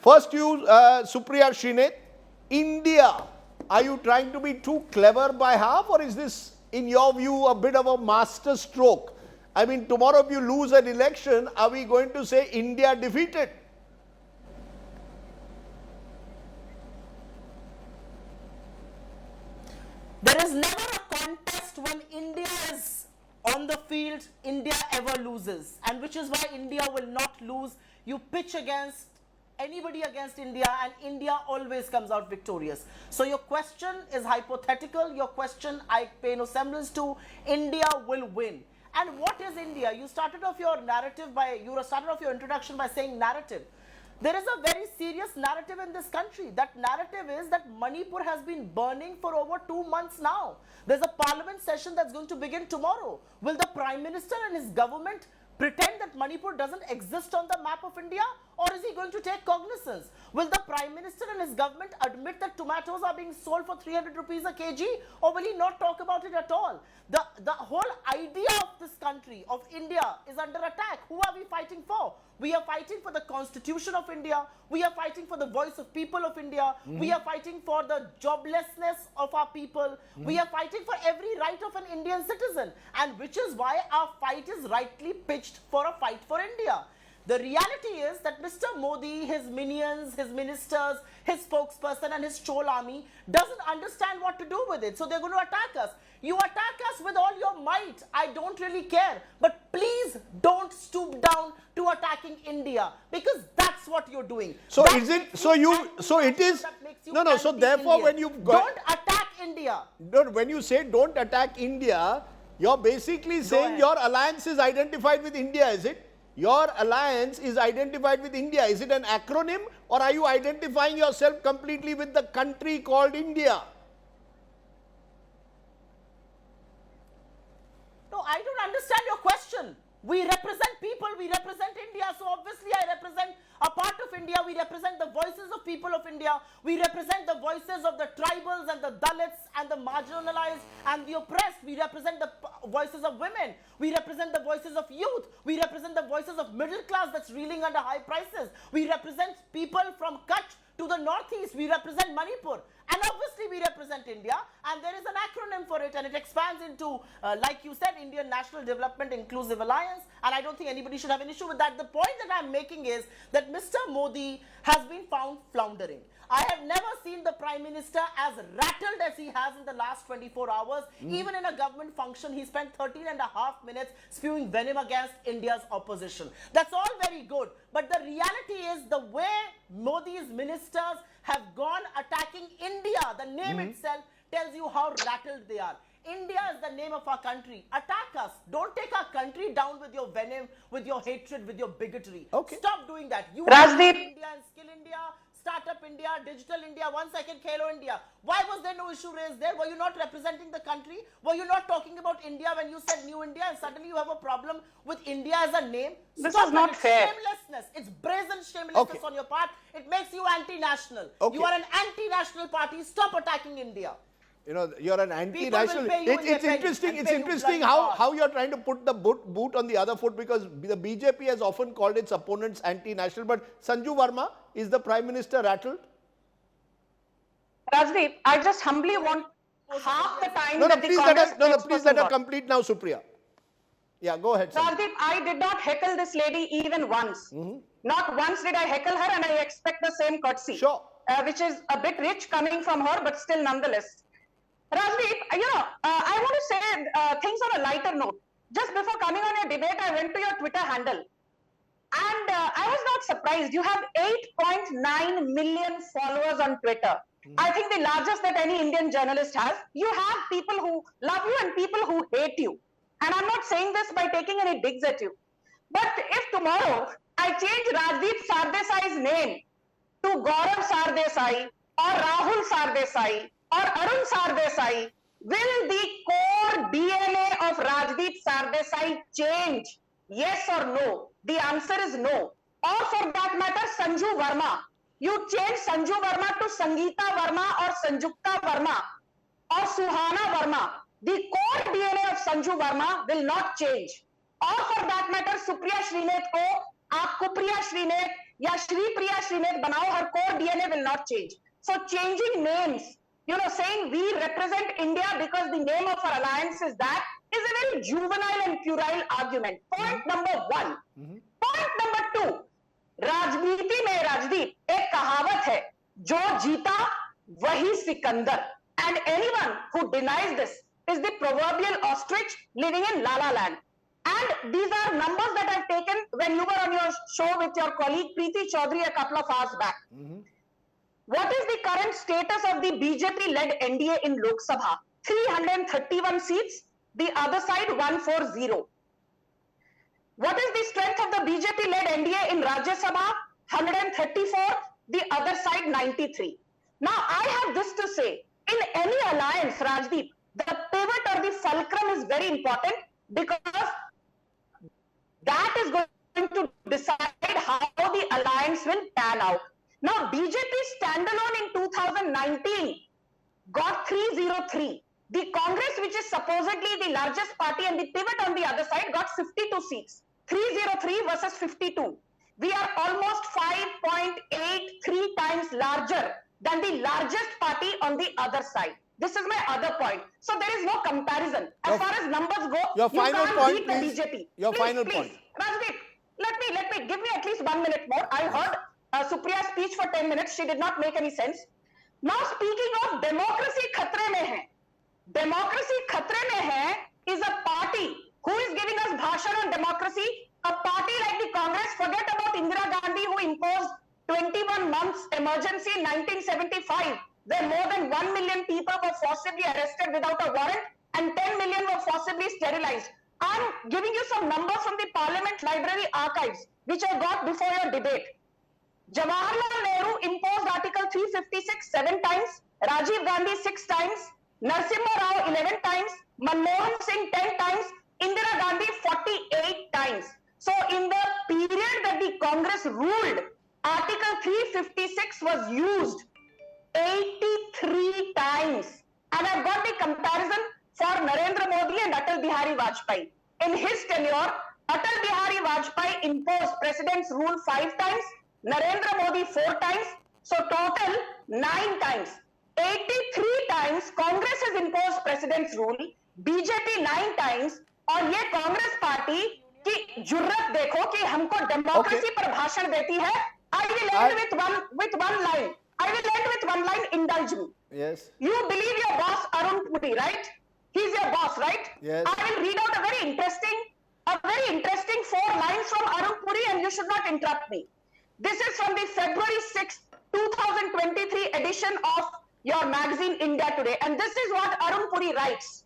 First you, Supriya Shrinate, India. Are you trying to be too clever by half, or is this, in your view, a bit of a master stroke? I mean, tomorrow if you lose an election, are we going to say India defeated? There is never a contest when India is on the field, India ever loses. And which is why India will not lose. You pitch against anybody against India and India always comes out victorious. So your question is hypothetical. Your question I pay no semblance to. India will win. And what is India? You started off your introduction by saying narrative. There is a very serious narrative in this country. That narrative is that Manipur has been burning for over 2 months now. There's a parliament session that's going to begin tomorrow. Will the Prime Minister and his government pretend that Manipur doesn't exist on the map of India? Or is he going to take cognizance? Will the Prime Minister and his government admit that tomatoes are being sold for 300 rupees a kg? Or will he not talk about it at all? The whole idea of this country, of India, is under attack. Who are we fighting for? We are fighting for the constitution of India. We are fighting for the voice of people of India. We are fighting for the joblessness of our people. We are fighting for every right of an Indian citizen. And which is why our fight is rightly pitched for a fight for India. The reality is that Mr. Modi, his minions, his ministers, his spokesperson and his troll army doesn't understand what to do with it. So they're going to attack us. You attack us with all your might. I don't really care. But please don't stoop down to attacking India, because that's what you're doing. So That is it, makes so you you, so it is, that makes you no, so therefore anti-Indian. when you've got, Don't attack India. no, when you say don't attack India, you're basically saying ahead. your alliance is identified with India, is it? Your alliance is identified with India. Is it an acronym, or are you identifying yourself completely with the country called India? No, I don't understand your question. We represent people, we represent India, so obviously I represent a part of India. We represent the voices of people of India. We represent the voices of the tribals and the Dalits and the marginalized and the oppressed. We represent the voices of women. We represent the voices of youth. We represent the voices of middle class that's reeling under high prices. We represent people from Kutch to the northeast. We represent Manipur. And obviously we represent India, and there is an acronym for it, and it expands into, like you said, Indian National Development Inclusive Alliance, and I don't think anybody should have an issue with that. The point that I'm making is that Mr. Modi has been found floundering. I have never seen the Prime Minister as rattled as he has in the last 24 hours. Even in a government function, he spent 13 and a half minutes spewing venom against India's opposition. That's all very good. But the reality is the way Modi's ministers have gone attacking India, the name itself tells you how rattled they are. India is the name of our country. Attack us. Don't take our country down with your venom, with your hatred, with your bigotry. Okay. Stop doing that. You Rajdeep. India and Skill India, Startup India, Digital India, 1 second Khelo India. Why was there no issue raised there? Were you not representing the country? Were you not talking about India when you said New India, and suddenly you have a problem with India as a name? This Stop is not it. It's fair. Shamelessness. It's brazen shamelessness Okay. on your part. It makes you anti-national. Okay. You are an anti-national party. Stop attacking India. You know, you're an anti-national. pay you in It's their interesting. pennies It's and pay you interesting bloody how you're trying to put the boot on the other foot, because the BJP has often called its opponents anti-national. But Sanju Verma, is the Prime Minister rattled? Rajdeep, I just humbly want half the time No, that the please let Congress her. No, please let her got. complete now, Supriya. Yeah, go ahead. Sanju. Rajdeep, I did not heckle this lady even once. Not once did I heckle her, and I expect the same courtesy. Sure. Which is a bit rich coming from her, but still nonetheless. Rajdeep, I want to say things on a lighter note. Just before coming on your debate, I went to your Twitter handle. And I was not surprised. You have 8.9 million followers on Twitter. I think the largest that any Indian journalist has. You have people who love you and people who hate you. And I'm not saying this by taking any digs at you. But if tomorrow I change Rajdeep Sardesai's name to Gaurav Sardesai or Rahul Sardesai or Arun Sardesai, will the core DNA of Rajdeep Sardesai change? Yes or no? The answer is no. Or for that matter, Sanju Verma. You change Sanju Verma to Sangeeta Verma or Sanjukta Verma or Suhana Verma. The core DNA of Sanju Verma will not change. Or for that matter, Supriya Shrinate ko aap Kupriya Shrinate या Supriya Shrinate बनाओ, her core DNA will not change. So changing names, saying we represent India because the name of our alliance is that, is a very juvenile and puerile argument. Point number one. Point number two. राजनीति में, राजदीप, एक कहावत है, जो जीता वही Sikandar. And anyone who denies this is the proverbial ostrich living in La La Land. And these are numbers that I've taken when you were on your show with your colleague Preeti Chaudhary a couple of hours back. What is the current status of the BJP-led NDA in Lok Sabha? 331 seats, the other side 140. What is the strength of the BJP-led NDA in Rajya Sabha? 134, the other side 93. Now, I have this to say. In any alliance, Rajdeep, the pivot or the fulcrum is very important because that is going to decide how the alliance will pan out. Now, BJP standalone in 2019 got 303. The Congress, which is supposedly the largest party and the pivot on the other side, got 52 seats. 303 versus 52. We are almost 5.83 times larger than the largest party on the other side. This is my other point. So there is no comparison. As far as numbers go, your you final can't point, beat the please. BJP. Your please, final please. point. Rajdeep, let me, give me at least 1 minute more. I heard Supriya's speech for 10 minutes. She did not make any sense. Now speaking of democracy khatre mein hai. Democracy khatre mein hai is a party who is giving us bhashan on democracy. A party like the Congress, forget about Indira Gandhi who imposed 21 months emergency in 1975, where more than 1 million people were forcibly arrested without a warrant and 10 million were forcibly sterilized. I'm giving you some numbers from the Parliament Library archives, which I got before your debate. Jawaharlal Nehru imposed Article 356 7 times, Rajiv Gandhi 6 times, Narsimha Rao 11 times, Manmohan Singh 10 times, Indira Gandhi 48 times. So in the period that the Congress ruled, Article 356 was used 83 times. And I've got the comparison for Narendra Modi and Atal Bihari Vajpayee. In his tenure, Atal Bihari Vajpayee imposed President's Rule 5 times, Narendra Modi 4 times, so total 9 times. 83 times Congress has imposed President's Rule, BJP 9 times, और ये Congress party की जुर्रत देखो कि हमको democracy पर भाषण देती है. I will end with one line. I will end with one line. Indulge me. Yes. You believe your boss Arun Puri, right? He's your boss, right? Yes. I will read out a very interesting 4 lines from Arun Puri, and you should not interrupt me. This is from the February 6th, 2023 edition of your magazine India Today, and this is what Arun Puri writes.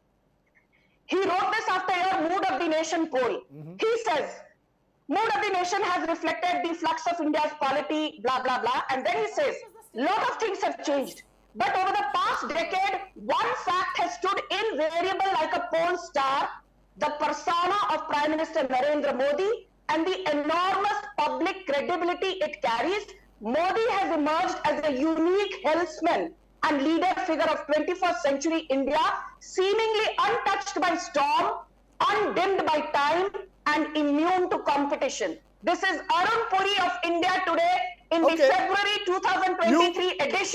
He wrote this after your Mood of the Nation poll. He says, Mood of the Nation has reflected the flux of India's polity, blah, blah, blah. And then he says, lot of things have changed. But over the past decade, one fact has stood invariable like a porn star, the persona of Prime Minister Narendra Modi and the enormous public credibility it carries. Modi has emerged as a unique helmsman and leader figure of 21st century India, seemingly untouched by storm, undimmed by time, and immune to competition. This is Arun Puri of India Today in the February 2023 edition.